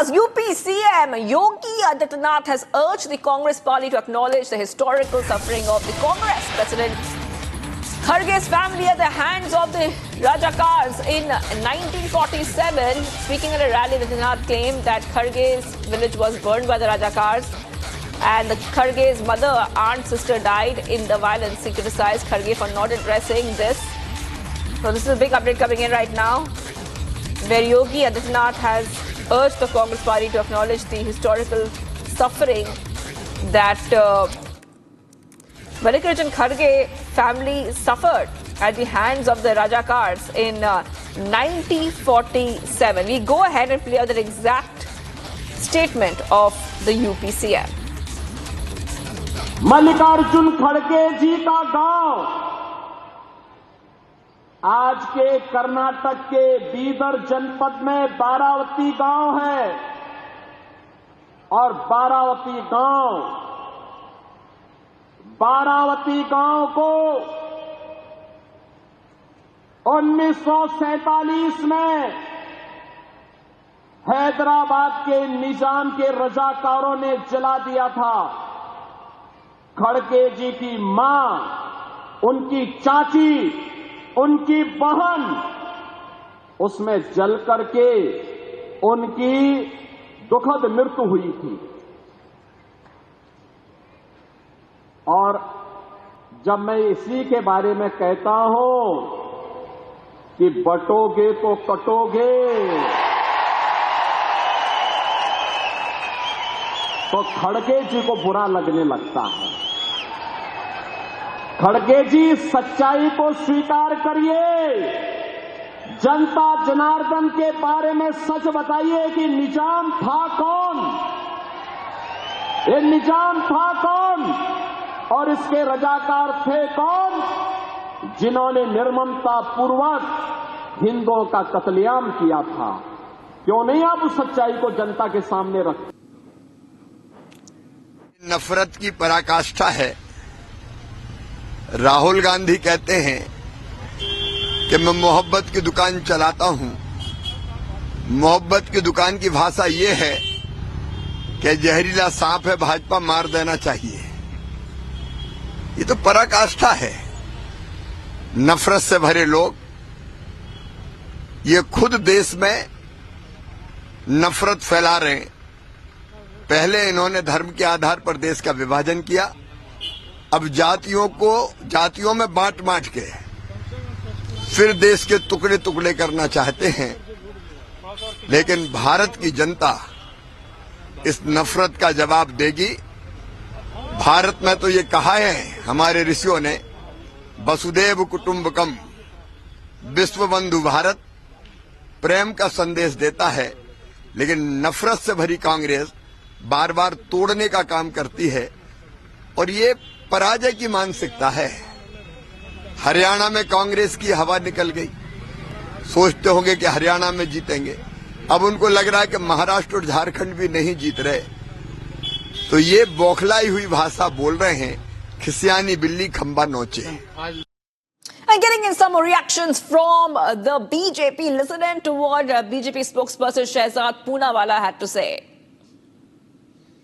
As UP CM Yogi Adityanath has urged the Congress party to acknowledge the historical suffering of the Congress President Kharge's family at the hands of the Rajakars in 1947. Speaking at a rally, Adityanath claimed that Kharge's village was burned by the Rajakars and Kharge's mother, aunt, sister died in the violence. He criticized Kharge for not addressing this. So this is a big update coming in right now, where Yogi Adityanath has urged the Congress party to acknowledge the historical suffering that Mallikarjun Kharge family suffered at the hands of the Rajakars in 1947. We go ahead and play out the exact statement of the UPCM. Mallikarjun खड़गे जी का गांव आज के कर्नाटक के बीदर जनपद में बारावती गांव है और बारावती गांव को 1947 में हैदराबाद के निजाम के रजाकारों ने जला दिया था। खड़गे जी की मां, उनकी चाची, उनकी बहन उसमें जल करके उनकी दुखद मृत्यु हुई थी। और जब मैं इसी के बारे में कहता हूं कि बटोगे तो कटोगे, तो खड़गे जी को बुरा लगने लगता है। खड़गे जी, सच्चाई को स्वीकार करिए, जनता जनार्दन के बारे में सच बताइए कि निजाम था कौन, ये निजाम था कौन और इसके रजाकार थे कौन, जिन्होंने निर्ममता पूर्वक हिंदुओं का कत्लेआम किया था। क्यों नहीं आप उस सच्चाई को जनता के सामने रखते? नफरत की पराकाष्ठा है। राहुल गांधी कहते हैं कि मैं मोहब्बत की दुकान चलाता हूं। मोहब्बत की दुकान की भाषा ये है कि जहरीला सांप है, भाजपा मार देना चाहिए। ये तो पराकाष्ठा है। नफरत से भरे लोग ये खुद देश में नफरत फैला रहे हैं। पहले इन्होंने धर्म के आधार पर देश का विभाजन किया, अब जातियों में बांट के फिर देश के टुकड़े टुकड़े करना चाहते हैं। लेकिन भारत की जनता इस नफरत का जवाब देगी। भारत में तो ये कहा है हमारे ऋषियों ने, वसुदेव कुटुंबकम, विश्व बंधु भारत प्रेम का संदेश देता है। लेकिन नफरत से भरी कांग्रेस बार बार तोड़ने का काम करती है और ये पराजय की मानसिकता है। हरियाणा में कांग्रेस की हवा निकल गई, सोचते होंगे कि हरियाणा में जीतेंगे। अब उनको लग रहा है कि महाराष्ट्र और झारखंड भी नहीं जीत रहे, तो ये बौखलाई हुई भाषा बोल रहे हैं, खिसियानी बिल्ली खंबा नोचे। And getting in some reactions from the BJP, listen to what BJP spokesperson Shehzad Poonawalla had to say.